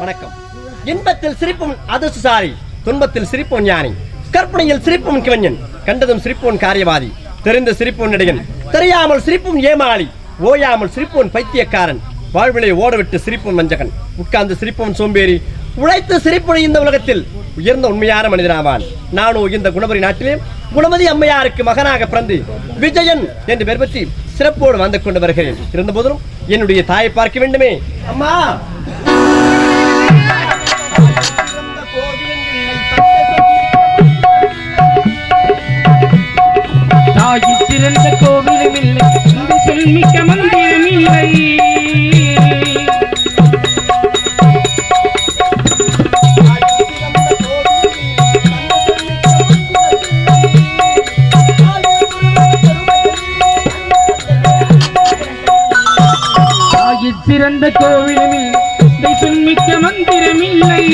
வணக்கம். இன்பத்தில் சிரிப்பும் அதிர்ஷ்டசாலி, துன்பத்தில் சிரிப்போன் ஞானி, கற்பனையில் சிரிப்பும் கவிஞன், கண்டதும் சிரிப்போன் காரியவாதி, தெரிந்த சிரிப்போன் நடிகன், தெரியாமல் சிரிப்பும் ஏமாளி, ஓயாமல் சிரிப்போன் பைத்தியக்காரன், வாழ்விலை ஓடவிட்டு சிரிப்போன் வஞ்சகன், உட்கார்ந்து சிரிப்போன் சோம்பேறி, உழைத்து சிரிப்போன் இந்த உலகத்தில் உயர்ந்த உண்மையான மனிதனாவான். நானும் இந்த குணபரி நாட்டிலே குணமதி அம்மையாருக்கு மகனாக பிறந்து விஜயன் என்று பெயர் பற்றி சிறப்போடு வந்து கொண்டு வருகிறேன். இருந்த போதிலும் என்னுடைய தாயை பார்க்க வேண்டுமே. அம்மா, தாய் சிறந்த கோவிலும் இல்லை, சொல்மிக்க மந்திரம் இல்லை. சிறந்த கோவிலுமில் சொல்மிக்க மந்திரமில்லை.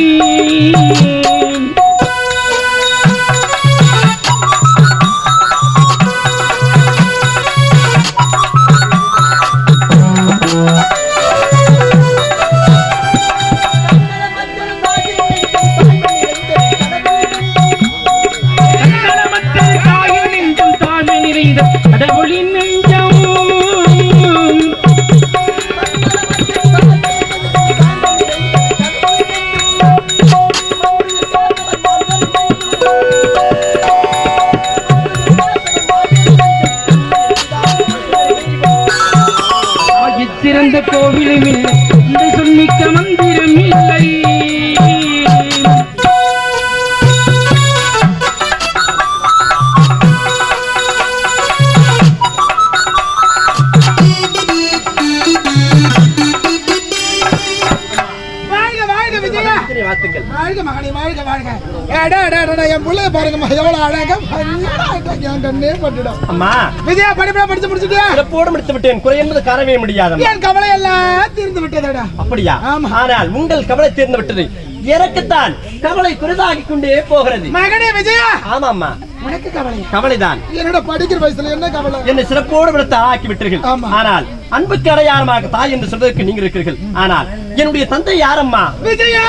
சிறந்த கோவிலுமில் இந்த சொல்மிக்க மந்திரம் இல்லை. உங்கள் கவலை தீர்ந்து விட்டது, எனக்குத்தான் கவலை குறைதாகிக் கொண்டே போகிறது. மகனே விஜயா, ஆமாம்மா, உனக்கு கவலைதான். என்னோட படிக்கிற வயசுல என்ன கவலை? என்னை சிறப்போடு விடத்தை ஆக்கி விட்டீர்கள். ஆனால் அன்புக்கு அடையாளமாக தாய் என்று சொல்வதற்கு நீங்கள் இருக்கிறீர்கள். ஆனால் என்னுடைய தந்தை யாரம்மா? விஜயா,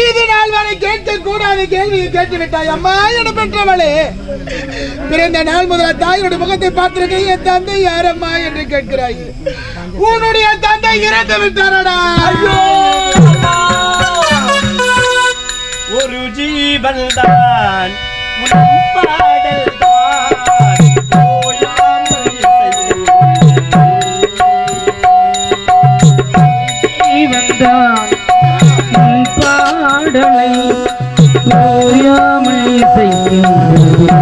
இது நாள் வரை கேட்க கூடாத கேள்வியை கேட்டுவிட்டாய் அம்மா. என பெற்றவளே, பிறந்த நாள் முதல் தாயினுடைய முகத்தை பார்த்திருக்க என் தந்தை யாரம்மா என்று கேட்கிறாய். உன்னுடைய தந்தை இறந்து விட்டாரடா. ஒரு ஜீவன் தான் பாடல் பாடலை ஓயாமல் இசைக்கின்றது.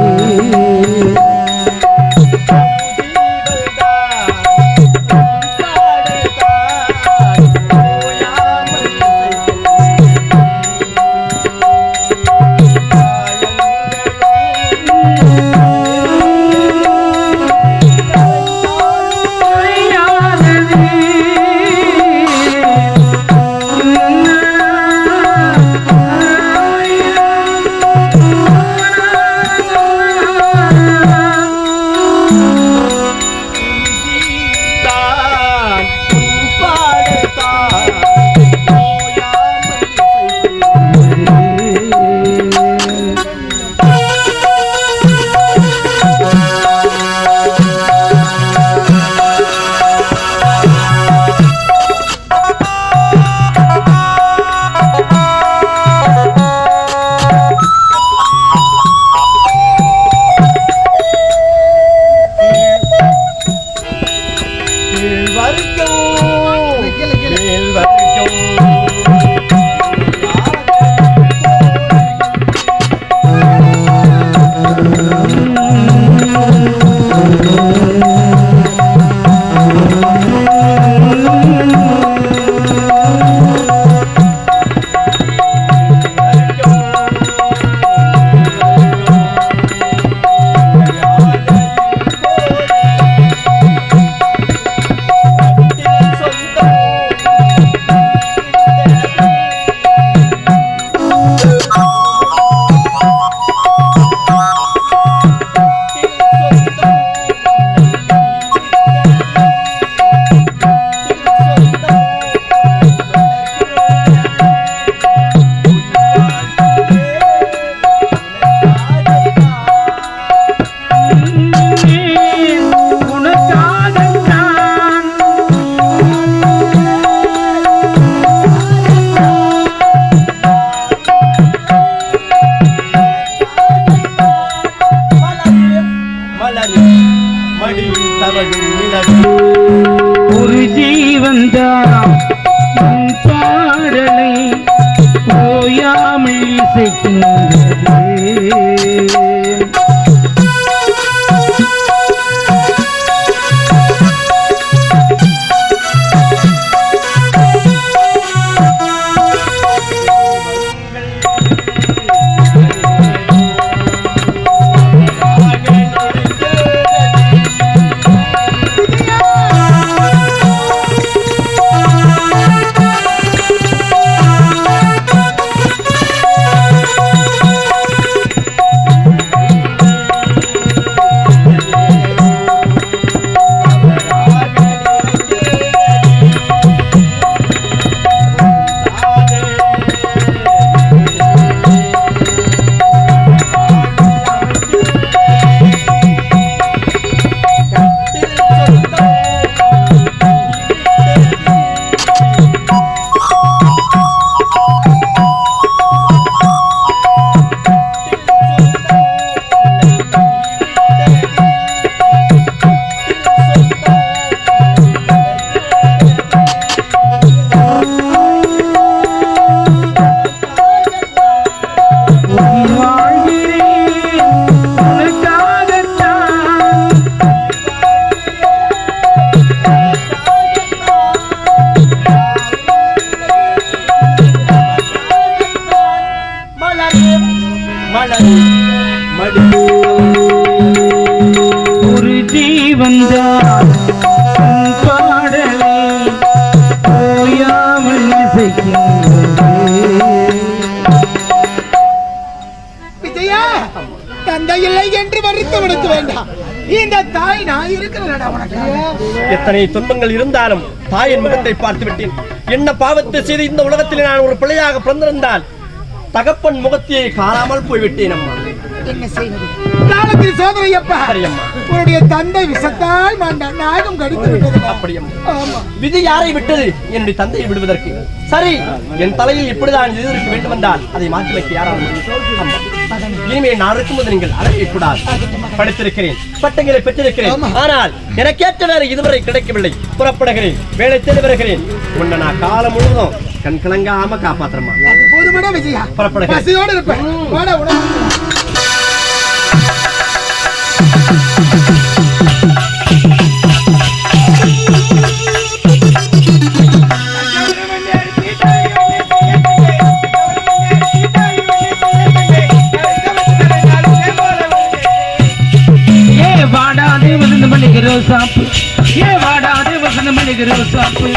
தவழும் நிலவு ஒரு ஜீவன்தான் உன் பாடலை ஓயாமல் இசைக்கின்றது. ஒரு ஜீவன்தான் உன் பாடலை ஓயாமல் இசைக்கின்றது. விஜயா, தந்தை இல்லை என்று வருத்தப்படுத்த வேண்டாம். இந்த தாய் நான் இருக்கிறேன் உனக்கு. எத்தனை துன்பங்கள் இருந்தாலும் தாயின் முகத்தை பார்த்து விட்டேன். என்ன பாவத்தை செய்து இந்த உலகத்தில் நான் ஒரு பிள்ளையாக பிறந்திருந்தால் தகப்பன் முகத்தையே காணாமல் போய்விட்டேன் அம்மா. என்ன செய்வது? காலத்தில் சோதனை அப்பா. உன்னுடைய தந்தை விஷத்தால் மாண்டான், நாகம் கடித்து விட்டது. அப்படியம்மா. விதி யாரை விட்டது? என்னுடைய தந்தையை விடுவதற்கு. சரி, என் தலையில் இப்படிதான் எதிர்க்க வேண்டும் என்றால் அதை மாற்றி வைக்க யாரால் இனிமேல் நான் இருக்கும்போது நீங்கள் அழகை கூடாது. படித்திருக்கிறேன், பட்டங்களை பெற்றிருக்கிறேன். ஆனால் எனக்கேற்ற வேலை இதுவரை கிடைக்கவில்லை. புறப்படுகிறேன், வேலை தேடி வருகிறேன். உன்னை நான் காலம் முழுவதும் கண் கலங்காம காப்பாத்துறமா. போதுமடா விஜயா, புறப்படுகிறேன். பசியோடு இருப்பேன். வாடா உணவு. வாடாதே வசந்த மல்லிகை ரோசாப்பு, ஏ வாடாதே வசந்த மல்லிகை ரோசாப்பு.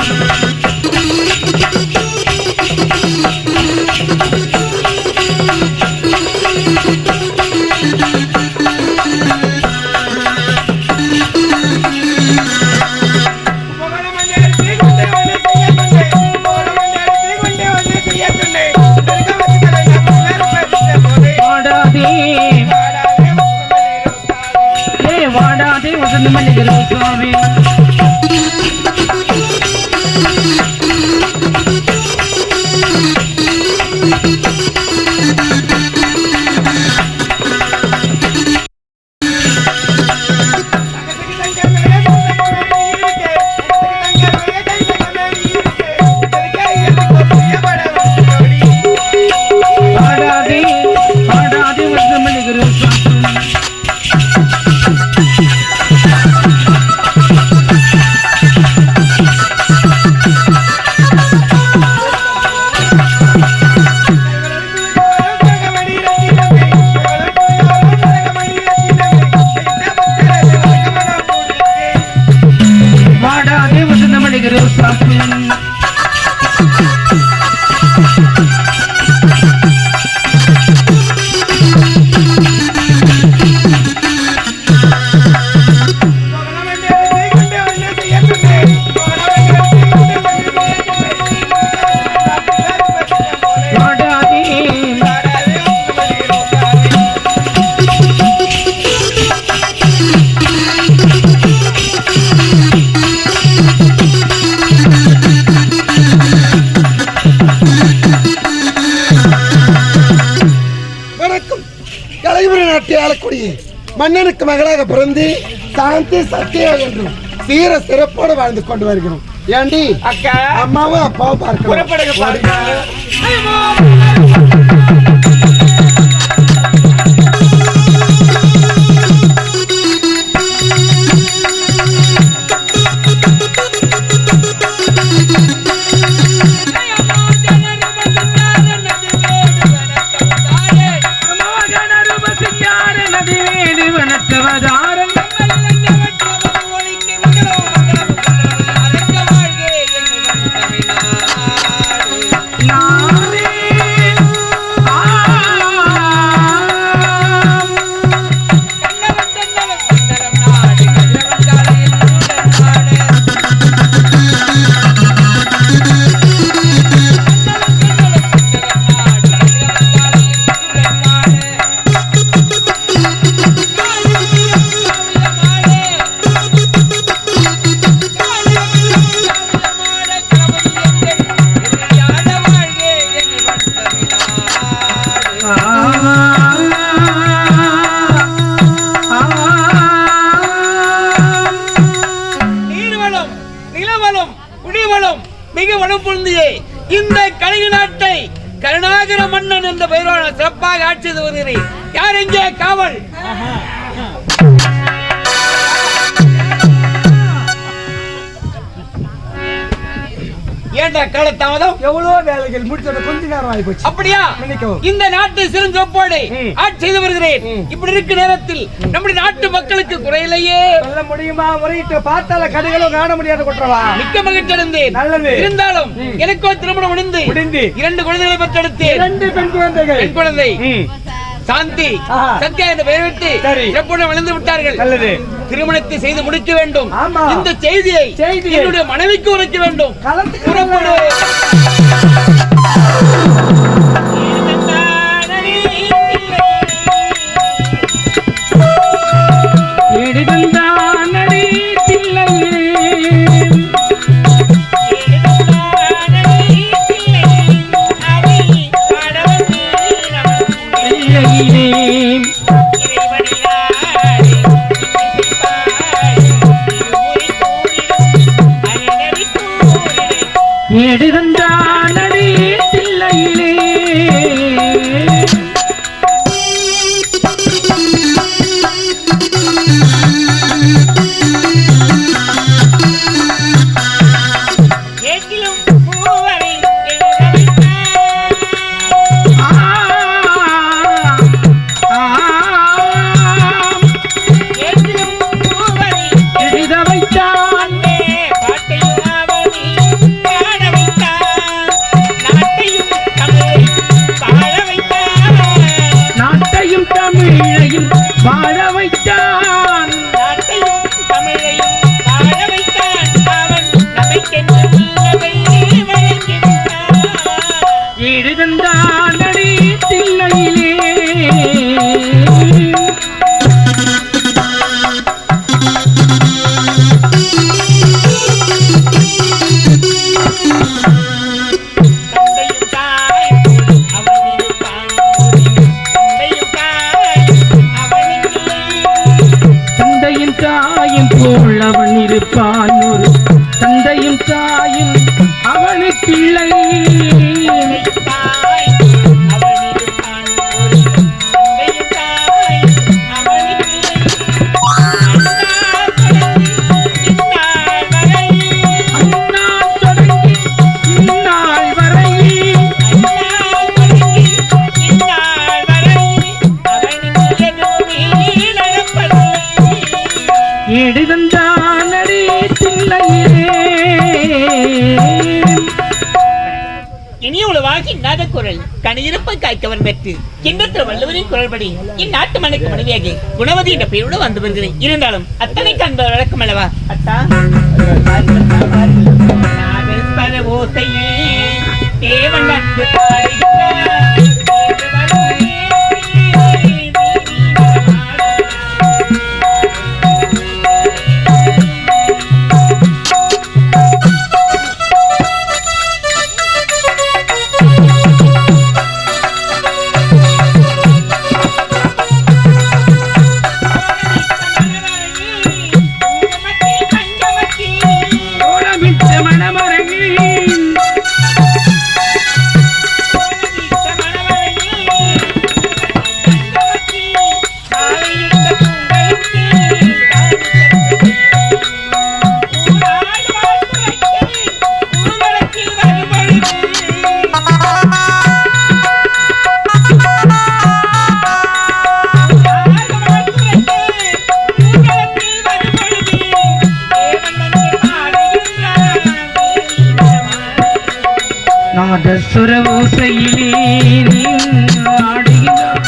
வாடாதே வசந்த மல்லிகை ரோசாவே. மன்னனுக்கு மகளாக பிறந்து சாந்தி சத்தியம் என்றும் சீர சிறப்போடு வாழ்ந்து கொண்டு வருகிறோம். ஏண்டி அக்கா அம்மாவும் அப்பாவும் புறப்படுங்க பார்க்க மிக வளம் பொருந்தியே இந்த கலிங்க நாட்டை கருணாகர மன்னன் என்ற பெயரோடு சிறப்பாக ஆட்சி செய்து வருகிறேன். யார் எங்கே காவல்? ஏண்டா கால தாமதம்? எவ்வளவு வேலைகள் முடிச்சது கொஞ்ச நேரம் ஆகி போச்சு. அப்படியா? இந்த நாட்டை சிறந்தோப்போடு ஆட்சி செய்து வருகிறேன். இப்படி இருக்க நேரத்தில் நம்முடைய நாட்டு மக்களுக்கு குறையிலேயே சொல்ல முடியுமா? முறையிட்டு பார்த்தால கடைகளும் காண முடியாத கொற்றவா. மிக்க மகிழ்ச்சி அடைந்தேன். நல்லது. இருந்தாலும் எனக்கோ திருமணம் முடிந்து 2 குழந்தைகளை பெற்றெடுத்தேன். 2 பெண் குழந்தைகள். பெண் குழந்தை சாந்தி சத்யா என்ற பெயர் வைத்து எப்போது வளர்ந்து விட்டார்கள். நல்லது. திருமணத்தை செய்து முடிக்க வேண்டும். ஆமா. இந்த செய்தியை என்னுடைய மனைவிக்கு உரைக்க வேண்டும். புறப்படு. தந்தையும் தாயும் அவனுக்கு இல்லை. கணியிருப்பை காய்க்கவர் பெற்று கிண்டத்தில் வள்ளுவரின் குரல்படி இந்நாட்டு மனைக்கு மனைவியாக குணவதி என்ற பெயரோடு வந்து வருகிறேன். இருந்தாலும் அத்தனை காண்பவர் வழக்கம் அல்லவா? அத்தா நாதசுர ஓசையிலே நீ ஆடுகிறாய்.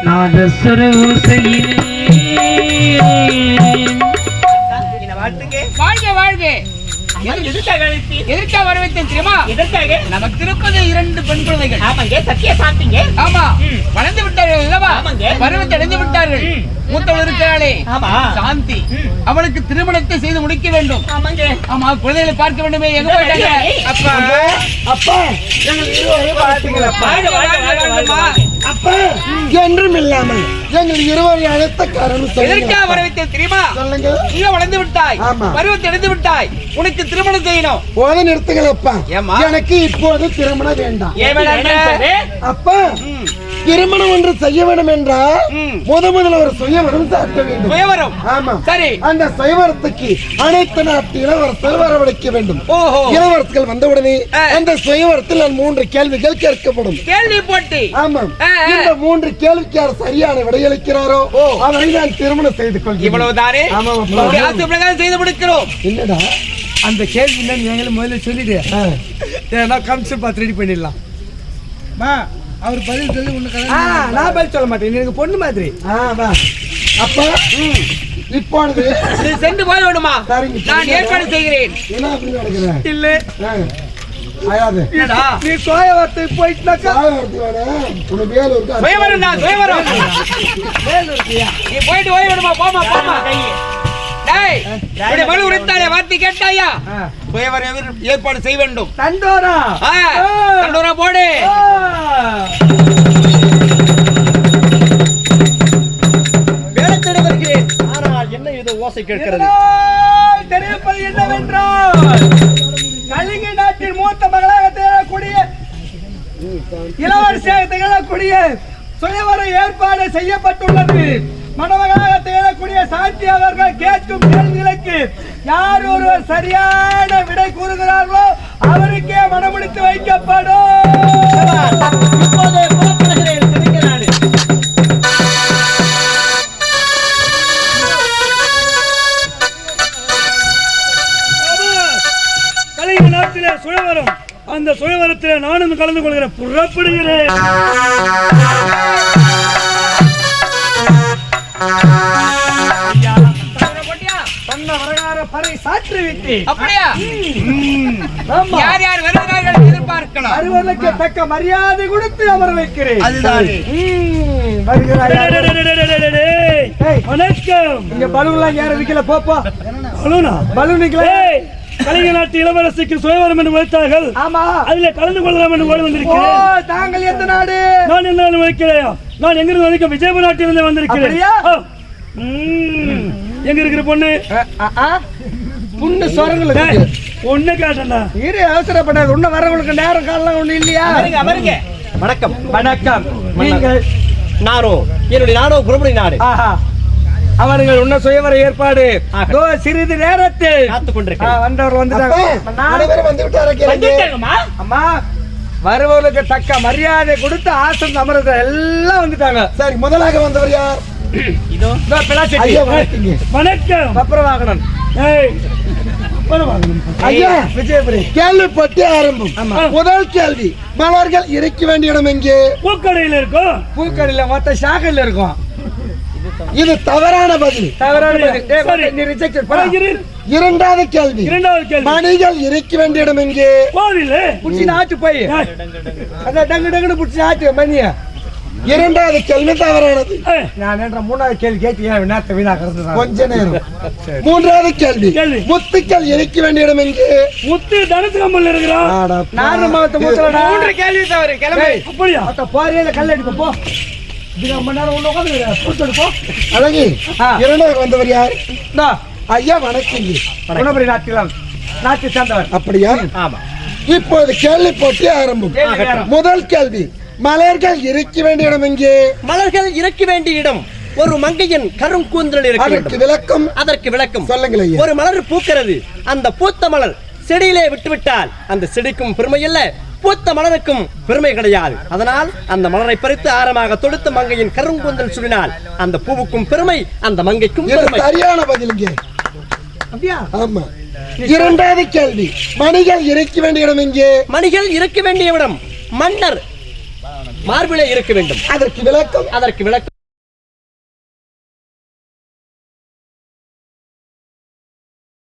நாதசுர ஓசையிலே வாழ்க வாழ்க. எதற்காக வரவேற்றேன் தெரியுமா? எதற்காக? நமக்கு இருப்பது 2 பெண் குழந்தைகள். ஆமாங்க, சத்திய சாப்பிட்டீங்க. ஆமா, வளர்ந்து விட்டார்கள் அல்லவா? ஆமாங்க. பருவத்தை அடைந்து விட்டார்கள். மூத்தவள் இருக்கிறாளே ஆமா. சாந்தி, அவளுக்கு திருமணத்தை செய்து முடிக்க வேண்டும். ஆமாங்க. ஆமா, குழந்தைகளை பார்க்க வேண்டுமே. எங்க போயிட்டாங்க? அப்பா அப்பா எங்கள் இருவரையும் வாழ்த்துங்களப்பா. வாழ்க, வாழ்க, வாழ்க, வாழ்க, வாழ்க. அப்பா என்றும் இல்லாமல் எங்கள் இருவரை அழைத்த காரணம் எதற்காக வரவேற்றேன் தெரியுமா? சொல்லுங்க. நீ வளர்ந்து விட்டாய், ஆமா. பருவத்தை அடைந்து விட்டாய், உனக்கு திருமணம் செய்யணும். போத நிறுத்துங்களப்பா. ஏம்மா? எனக்கு இப்போது திருமணம் வேண்டாம். ஏன் வேண்டாம்? அப்பா திருமணம் ஒன்று செய்ய வேண்டும் என்றால் முதல்ல ஒரு சுயவரம் சாட்ட வேண்டும். சுயவரம்? ஆமா. சரி. அந்த சுயவரத்துக்கு அனைத்து நாட்டு இளவரசர்கள் வரவழைக்க வேண்டும். ஓஹோ. இளவரசர்கள் வந்தவுடனே அந்த சுயவரத்தில் நான் 3 கேள்விகள் கேட்கப்படும். கேள்வி போட்டி? ஆமா. இந்த 3 கேள்விக்கு யார் சரியான விடையளிக்கிறாரோ அவரை நான் திருமணம் செய்து கொள்கிறேன். இவ்வளவுதானே? ஆமா. ஆசை பிரகாரம் செய்து முடிக்கிறோம். என்னடா அந்த கேள்வி நீங்களும் முதல்ல சொல்லிடு. ஏன்னா கம்ப்யூட்டர் பார்த்து ரெடி பண்ணிடலாம். அவர் பதில் சொல்லி நான் பதில் சொல்ல மாட்டேன், எனக்கு பொண்ணு மாதிரி. வா. அப்பா இப்பொழுது நீ சென்று போய் விடுமா? சரிங்க. நான் ஏற்பாடு செய்கிறேன். என்ன அப்படி நடக்குது? இல்ல ஆயாது. நீ சோயவரத்தை போயிட்டுனாக்கா உனக்கு வேலூருக்கு சுயவரம் தான், சுயவரம். நீ போயிட்டு போய் விடுமா? போமா போமா. டேய், இப்படி மனு உரைத்தாலே வார்த்தை கேட்டாயா? சுயவரம் ஏற்பாடு செய்ய வேண்டும். தண்டோரா தண்டோரா போடு. வேலை வருகிறேன். ஆனால் என்ன இது ஓசை கேட்கிறது? தெரிவிப்பது என்னவென்றால் கலிங்க நாட்டின் மூத்த மகளாக திகழக்கூடிய இளவரசியாக திகழக்கூடிய சுயவர ஏற்பாடு செய்யப்பட்டுள்ளது. மணமகளாக திகழக்கூடிய சாந்தி அவர்கள் கேட்கும் கேள்விகளுக்கு யார் ஒருவர் சரியான விடை கூறுகிறார்களோ அவருக்கே மனமுடித்து வைக்கப்படும். இப்போதே புறப்படுகிறேன். திருக்கிறானே. கலிங்க நாட்டிலே சுயவரம், அந்த சுயவரத்திலே நானும் கலந்து கொள்கிறேன். புறப்படுகிறேன். அப்படியா? யார் யார் வருகிறார்கள் எதிர்பார்க்கலாம். அறுவருக்கு தக்க மரியாதை கொடுத்து அமர வைக்கிறேன். அதுதான். வணக்கம். இங்க பலூன்லாம் யாரும் விக்கல. போப்பா. பலூனா? பலூன் விக்கல. கலிங்க நாட்டு இளவரசிக்கு சுயவரம் என்று வைத்தார்கள். ஆமா, அதுல கலந்து கொள்ளலாம் என்று ஓடி வந்திருக்கிறேன். தாங்கள் எந்த நாடு? நான் எந்த நாடு வைக்கலையா? நான் எங்கிருந்து வந்திருக்கேன்? விஜயபுர நாட்டிலிருந்து வந்திருக்கிறேன். எங்க இருக்கிற பொண்ணு? புண்ணு சொரங்கள் ஒண்ணு கேட்டா இரு, அவசரப்படாது. உன்ன வரவங்களுக்கு நேரம் காலம் ஒண்ணு இல்லையா? அமருங்க. வணக்கம். வணக்கம். நீங்கள்? என்னுடைய நாடோ குருபடி நாடு. அவர்கள் உன்ன சுயவர ஏற்பாடு சிறிது நேரத்தில் காத்துக் கொண்டிருக்கிறேன். வந்தவர் வந்துட்டாங்க. அம்மா, வருபவர்களுக்கு தக்க மரியாதை கொடுத்து ஆசன் அமர்ந்த எல்லாம் வந்துட்டாங்க. சரி, முதலாக வந்தவர் யார்? வணக்கம். பத்திரவாகனன். விஜயபுரி. கேள்விப்பட்டு ஆரம்பம். முதல் கேள்வி, மலர்கள் இருக்க வேண்டிய இடம் எங்கே? பூக்கடையில் இருக்கும். பூக்கடையில மொத்த சாக்கடையில் இருக்கும். இது தவறான பதில். இரண்டாவது கேள்வி, மணிகள் இருக்க வேண்டிய இடம் எங்கே? கோவில். புடிச்சு ஆச்சு போய் அதான் டங்கு டங்குன்னு புடிச்சு ஆச்சு மணிய இரண்டாவது கேள்வி தவறானது. நான் என்ற மூணாவது கேள்வி கேட்டு ஏன் வினாத்த வீணாகிறது கொஞ்ச நேரம். மூன்றாவது கேள்வி. கேள்வி. முத்துக்கள் இணைக்க வேண்டிய இடம் எங்கே? முத்து தனுசு கம்பல் இருக்கிறான். ஆடா, நாலு மாவட்ட முத்துலடா. 3 கேள்வி தவறு. கிளம்பு. அப்படியா? அத்த போறியில கல்ல அடிப்போம் போ. இதுக்கு மணி நேரம் உள்ள உட்கார்ந்து கூட்டடு போ. அழகி. இரண்டாவது வந்தவர் யார்? இந்தா ஐயா வணக்கம். குணபுரி நாட்டு சேர்ந்தவர். அப்படியா? ஆமா. இப்போது கேள்வி போட்டி ஆரம்பம். கேள்வி நேரம். முதல் கேள்வி. மலர்கள் இருக்க வேண்டிய இடம் எங்கே? மலர்கள் இறக்க வேண்டிய இடம் ஒரு மங்கையின் கருங்கூந்தலில் இருக்க அதற்கு வேண்டும். விளக்கம் அதற்கு விளக்கம் சொல்லுங்கள் ஐயா. ஒரு மலர் பூக்கிறது. அந்த பூத்த மலர் செடியிலே விட்டுவிட்டால் அந்த செடிக்கும் பெருமை இல்ல, பூத்த மலருக்கும் பெருமை கிடையாது. அதனால் அந்த மலரை பறித்து ஆரமாக தொடுத்த மங்கையின் கருங்கூந்தல் சுடினால் அந்த பூவுக்கும் பெருமை, அந்த மங்கைக்கும் இது பெருமை. சரியான பதில் இங்கே. அப்படியா? ஆமா. இரண்டாவது கேள்வி. மணிகள் இருக்க வேண்டிய இடம் எங்கே? மணிகள் இருக்க வேண்டிய இடம் மன்னர் மார்பிலே இருக்க வேண்டும். அதற்கு விளக்கம் அதற்கு விளக்கம்